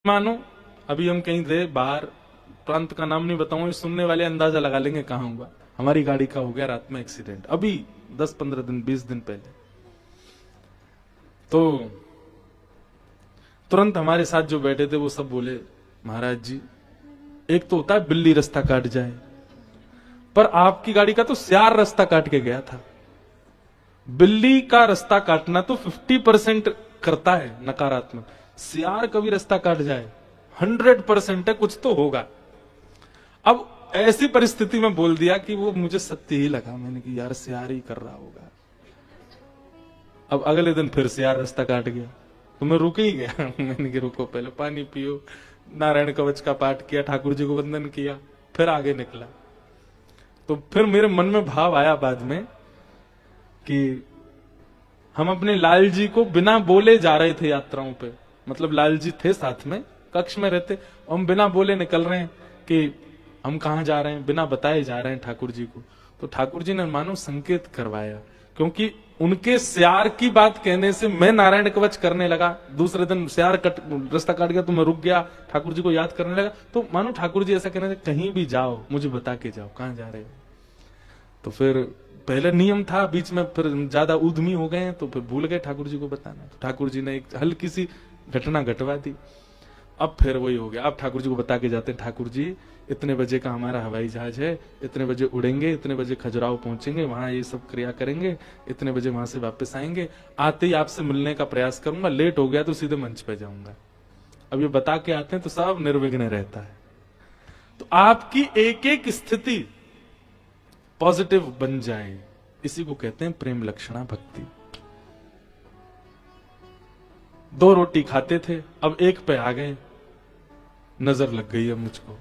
मानो अभी हम कहीं थे बाहर, प्रांत का नाम नहीं बताऊंगा, सुनने वाले अंदाजा लगा लेंगे कहां हुआ। हमारी गाड़ी का हो गया रात में एक्सीडेंट, अभी 10-15 दिन 20 दिन पहले। तो तुरंत हमारे साथ जो बैठे थे वो सब बोले, महाराज जी एक तो होता है बिल्ली रास्ता काट जाए, पर आपकी गाड़ी का तो सियार रास्ता काट के गया था। बिल्ली का रास्ता काटना तो 50% करता है नकारात्मक, सियार कभी रास्ता काट जाए 100% है, कुछ तो होगा। अब ऐसी परिस्थिति में बोल दिया कि वो मुझे सत्य ही लगा, मैंने कि यार सियार ही कर रहा होगा। अब अगले दिन फिर सियार रास्ता काट गया तो मैं रुक ही गया मैंने कि रुको, पहले पानी पियो, नारायण कवच का पाठ किया, ठाकुर जी को वंदन किया, फिर आगे निकला। तो फिर मेरे मन में भाव आया बाद में कि हम अपने लाल जी को बिना बोले जा रहे थे यात्राओं पे, मतलब लाल जी थे साथ में, कक्ष में रहते, हम बिना बोले निकल रहे हैं कि हम कहां जा रहे हैं, बिना बताए जा रहे हैं ठाकुर जी को। तो ठाकुर जी ने मानो संकेत करवाया, क्योंकि उनके सियार की बात कहने से मैं नारायण कवच करने लगा। दूसरे दिन सियार रास्ता काट गया तो मैं रुक गया, ठाकुर जी को याद करने लगा। तो मानो ठाकुर जी ऐसा कहने से कहीं भी जाओ मुझे बता के जाओ कहां जा रहे हो। तो फिर पहले नियम था, बीच में फिर ज्यादा उद्यमी हो गए तो फिर भूल गए ठाकुर जी को बताना। तो ठाकुर जी ने एक हल्की सी घटना घटवा दी। अब फिर वही हो गया, अब ठाकुर जी को बता के जाते हैं, ठाकुर जी इतने बजे का हमारा हवाई जहाज है, इतने बजे उड़ेंगे, इतने बजे खजुराहो पहुंचेंगे, वहां ये सब क्रिया करेंगे, इतने बजे वहां से वापस आएंगे, आते ही आपसे मिलने का प्रयास करूंगा, लेट हो गया तो सीधे मंच पे जाऊंगा। अब ये बता के आते हैं तो सब निर्विघ्न रहता है। तो आपकी एक एक स्थिति पॉजिटिव बन जाए, इसी को कहते हैं प्रेम लक्षणा भक्ति। 2 रोटी खाते थे, अब एक पे आ गए, नजर लग गई है मुझको।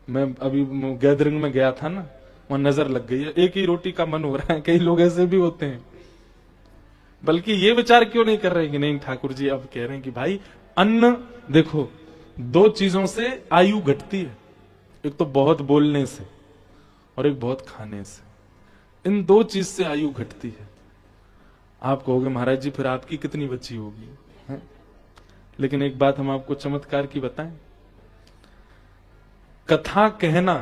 मैं अभी गैदरिंग में गया था ना, वहां नजर लग गई है, एक ही रोटी का मन हो रहा है। कई लोग ऐसे भी होते हैं, बल्कि ये विचार क्यों नहीं कर रहे कि नहीं ठाकुर जी अब कह रहे हैं कि भाई अन्न, देखो 2 चीजों से आयु घटती है, एक तो बहुत बोलने से और एक बहुत खाने से। इन 2 चीज से आयु घटती है। आप कहोगे महाराज जी फिर आपकी कितनी बची होगी है? लेकिन एक बात हम आपको चमत्कार की बताएं, कथा कहना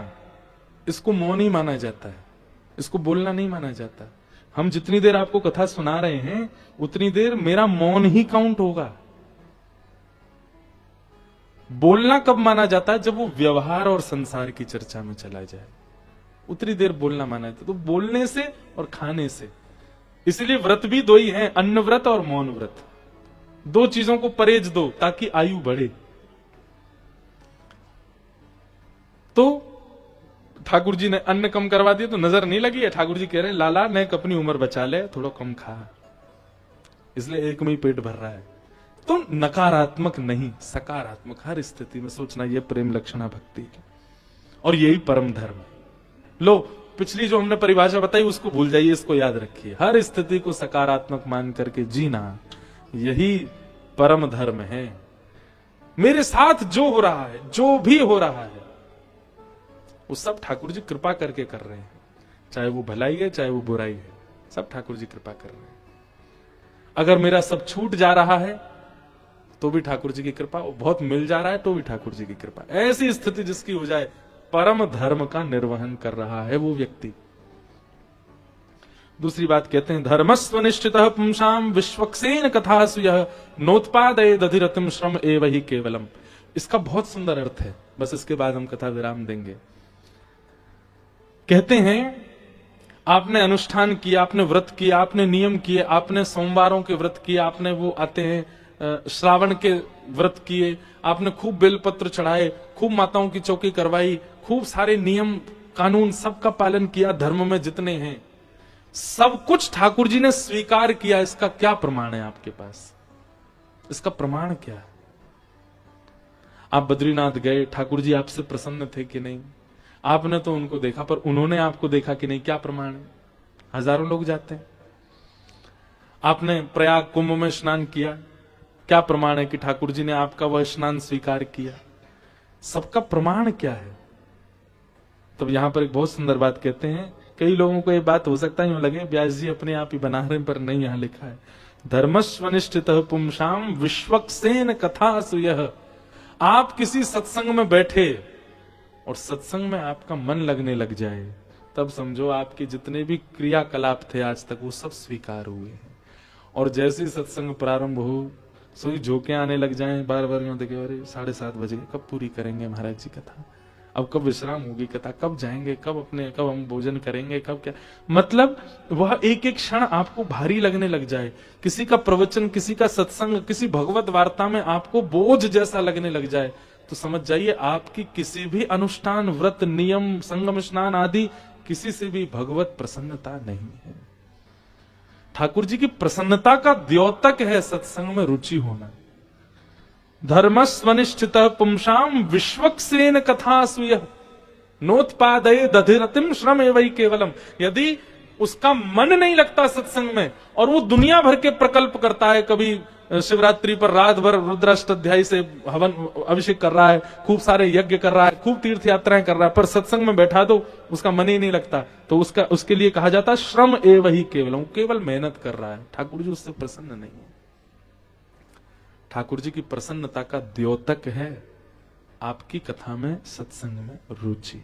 इसको मौन ही माना जाता है, इसको बोलना नहीं माना जाता। हम जितनी देर आपको कथा सुना रहे हैं उतनी देर मेरा मौन ही काउंट होगा। बोलना कब माना जाता है? जब वो व्यवहार और संसार की चर्चा में चला जाए, उतनी देर बोलना माना जाता है। तो बोलने से और खाने से, इसलिए व्रत भी 2 ही हैं, अन्न व्रत और मौन व्रत। 2 चीजों को परहेज दो ताकि आयु बढ़े। तो ठाकुर जी ने अन्न कम करवा दिया तो नजर नहीं लगी है। ठाकुर जी कह रहे हैं लाला ने अपनी उम्र बचा ले, थोड़ा कम खा, इसलिए एक में ही पेट भर रहा है। तो नकारात्मक नहीं, सकारात्मक हर स्थिति में सोचना, यह प्रेम लक्षणा भक्ति है और यही परम धर्म। लो पिछली जो हमने परिभाषा बताई उसको भूल जाइए, इसको याद रखिए। हर स्थिति को सकारात्मक मान करके जीना, यही परम धर्म है। मेरे साथ जो हो रहा है, जो भी हो रहा है, वो सब ठाकुर जी कृपा करके कर रहे हैं। चाहे वो भलाई है चाहे वो बुराई है, सब ठाकुर जी कृपा कर रहे हैं। अगर मेरा सब छूट जा रहा है तो भी ठाकुर जी की कृपा, बहुत मिल जा रहा है तो भी ठाकुर जी की कृपा। ऐसी स्थिति जिसकी हो जाए, परम धर्म का निर्वहन कर रहा है वो व्यक्ति। दूसरी बात कहते हैं धर्मस्व निश्चितः पुंसाम विश्वक्सेन कथासु यः नोत्पादये दधिरतिम श्रम एव हि केवलम। इसका बहुत सुंदर अर्थ है, बस इसके बाद हम कथा विराम देंगे। कहते हैं आपने अनुष्ठान किया, आपने व्रत किया, आपने नियम किए, आपने सोमवारों के व्रत किए, आपने वो आते हैं श्रावण के व्रत किए, आपने खूब बेलपत्र चढ़ाए, खूब माताओं की चौकी करवाई, खूब सारे नियम कानून सबका पालन किया, धर्म में जितने हैं सब कुछ ठाकुर जी ने स्वीकार किया। इसका क्या प्रमाण है आपके पास? इसका प्रमाण क्या है? आप बद्रीनाथ गए, ठाकुर जी आपसे प्रसन्न थे कि नहीं? आपने तो उनको देखा, पर उन्होंने आपको देखा कि नहीं? क्या प्रमाण है? हजारों लोग जाते हैं। आपने प्रयाग कुंभ में स्नान किया, क्या प्रमाण है कि ठाकुर जी ने आपका वह स्नान स्वीकार किया? सबका प्रमाण क्या है? तब यहां पर एक बहुत सुंदर बात कहते हैं। कई लोगों को ये बात हो सकता है यूं लगे व्यास जी अपने आप ही बना रहे, पर नहीं, यहां लिखा है धर्मस्वनिष्ठितः पुंसाम विश्वक्सेन कथासु यः आप किसी सत्संग में बैठे और सत्संग में आपका मन लगने लग जाए, तब समझो आपके जितने भी क्रियाकलाप थे आज तक वो सब स्वीकार हुए हैं। और जैसे ही सत्संग प्रारंभ हो, सोई झोंके आने लग जाएं, बार बार यूं देखे, अरे 7:30 बजे कब पूरी करेंगे महाराज जी कथा, अब कब विश्राम होगी कथा, कब जाएंगे, कब हम भोजन करेंगे, कब क्या, मतलब वह एक एक क्षण आपको भारी लगने लग जाए। किसी का प्रवचन, किसी का सत्संग, किसी भगवत वार्ता में आपको बोझ जैसा लगने लग जाए, तो समझ जाइए आपकी किसी भी अनुष्ठान, व्रत, नियम, संगम स्नान आदि किसी से भी भगवत प्रसन्नता नहीं है। ठाकुर जी की प्रसन्नता का द्योतक है सत्संग में रुचि होना। धर्मस्वनिष्ठित पुंसाम विश्वक्सेन कथा सुय नोत्पादये दधिरतिम श्रम एवं केवलम। यदि उसका मन नहीं लगता सत्संग में और वो दुनिया भर के प्रकल्प करता है, कभी शिवरात्रि पर रात भर रुद्राष्टाध्यायी से हवन अभिषेक कर रहा है, खूब सारे यज्ञ कर रहा है, खूब तीर्थ यात्राएं कर रहा है, पर सत्संग में बैठा दो उसका मन ही नहीं लगता, तो उसके लिए कहा जाता है श्रम एवं ही केवलम, केवल मेहनत कर रहा है। ठाकुर जी उससे प्रसन्न नहीं है। ठाकुर जी की प्रसन्नता का द्योतक है आपकी कथा में, सत्संग में रुचि।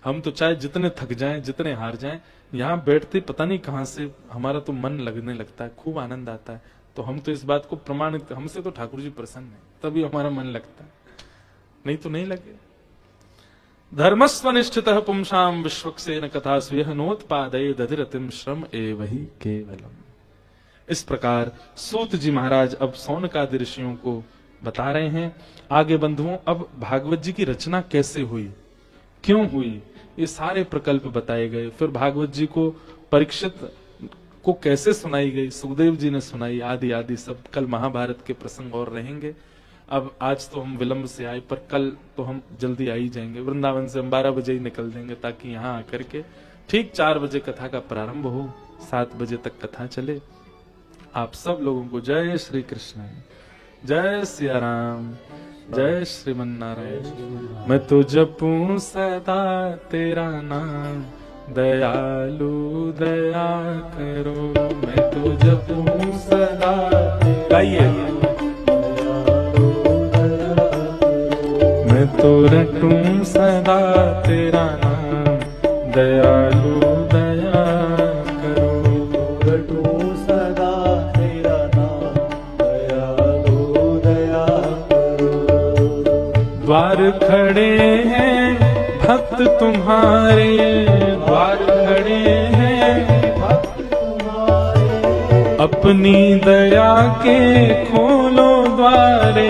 हम तो चाहे जितने थक जाएं, जितने हार जाएं, यहां बैठते पता नहीं कहां से हमारा तो मन लगने लगता है, खूब आनंद आता है। तो हम तो इस बात को प्रमाणित, हमसे तो ठाकुर जी प्रसन्न है, तभी हमारा मन लगता है, नहीं तो नहीं लगे। धर्मस्वनिष्ठित पुंसाम विश्वक्सेन कथा स्वेह नोत्पादये दधिरतिम श्रम एवं ही केवलम। इस प्रकार सूत जी महाराज अब सौनकादि ऋषियों को बता रहे हैं। आगे बंधुओं, अब भागवत जी की रचना कैसे हुई, क्यों हुई, ये सारे प्रकल्प बताए गए। फिर भागवत जी को परीक्षित को कैसे सुनाई गई, सुखदेव जी ने सुनाई, आदि आदि सब। कल महाभारत के प्रसंग और रहेंगे। अब आज तो हम विलंब से आए, पर कल तो हम जल्दी आ ही जाएंगे। वृंदावन से हम 12 बजे ही निकल देंगे, ताकि यहाँ आकर के ठीक 4 बजे कथा का प्रारंभ हो, 7 बजे तक कथा चले। आप सब लोगों को जय श्री कृष्ण, जय सिया राम, जय श्रीमन नारायण। मैं तो जपूं सदा तेरा नाम, दयालु दया करो। मैं तो जपूं सदा, गाइए। मैं तो रटूं सदा तेरा नाम, दयालु दया करो। रटूं सदा तेरा नाम, दयालु दया करो। द्वार खड़े हैं भक्त तुम्हारे, द्वार खड़े हैं भक्त तुम्हारे। अपनी दया के खोलो द्वारे,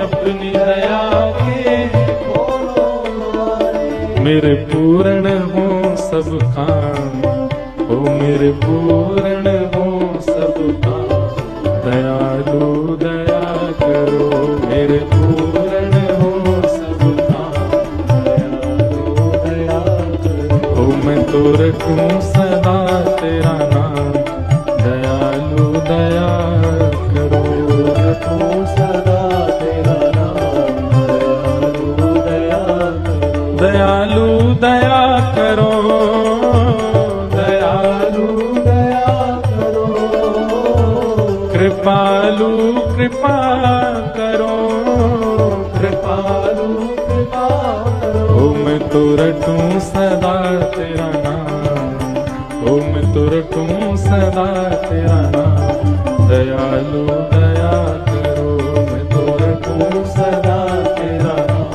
अपनी दया के खोलो द्वारे। मेरे पूर्ण हो सब काम, ओ मेरे पूर्ण हो सब काम। दयालु दया करो, मेरे पूर्ण हो सब काम। दयालु दया करो। ओ मैं तो रखूं सदा तेरा नाम, दयालु दया करो। रखूं सदा तेरा नाम, दयालु दया करो। दयालु दया करो, दयालु दया करो। कृपालु कृपा करो, कृपालु कृपा करो। ओ मैं तो रटूं सदा तेरा नाम, ओ मैं तो रटूं सदा तेरा नाम। दयालु दया करो, मैं तो रटूं सदा तेरा नाम।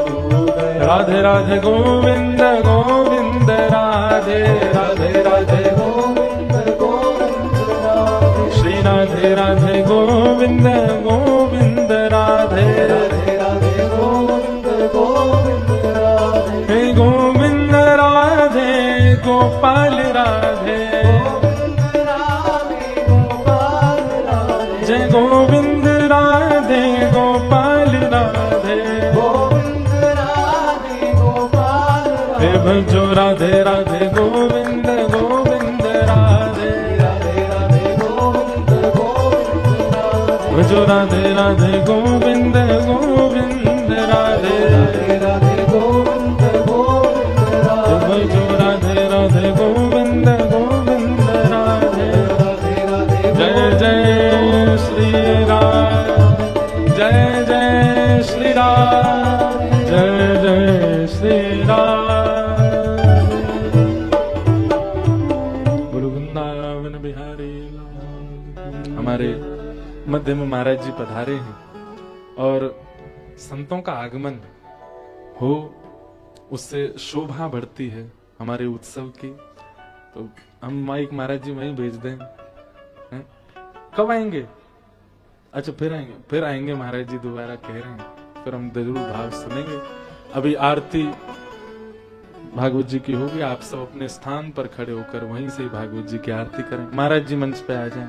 दयालु दया। राधे राधे गोविंद गोविंद राधे, राधे राधे गोविंद गोविंद राधे। श्री राधे राधे गोविंद गोविंद राधे, राधे राधे गोविंद गोविंद राधे। हे गोविंद राधे गोपाल राधे, गोविंद राधे गोपाल राधे। जय गोविंद राधे गोपाल राधे, गोविंद राधे गोपाल राधे। हे भजो राधे राधे गोविंद गोविंद राधे, राधे राधे गोविंद गोविंद राधे। भजो राधे राधे गोविंद गोविंद राधे, राधे राधे गोविंद गोविंद राधे। भजो राधे राधे गोविंद गोविंद राधे, राधे राधे। जय जय जय जय श्री राम। बोलो वृंदावन बिहारी लाल। हमारे मध्य में महाराज जी पधारे हैं और संतों का आगमन हो उससे शोभा बढ़ती है हमारे उत्सव की। तो हम माइक महाराज जी वहीं भेज दें। कब आएंगे? अच्छा फिर आएंगे महाराज जी दोबारा कह रहे हैं, फिर हम जरूर भाव सुनेंगे। अभी आरती भागवत जी की होगी, आप सब अपने स्थान पर खड़े होकर वहीं से भागवत जी की आरती करें। महाराज जी मंच पे आ जाएं।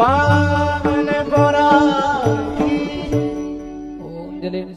पावन पुराण। ओम जलेन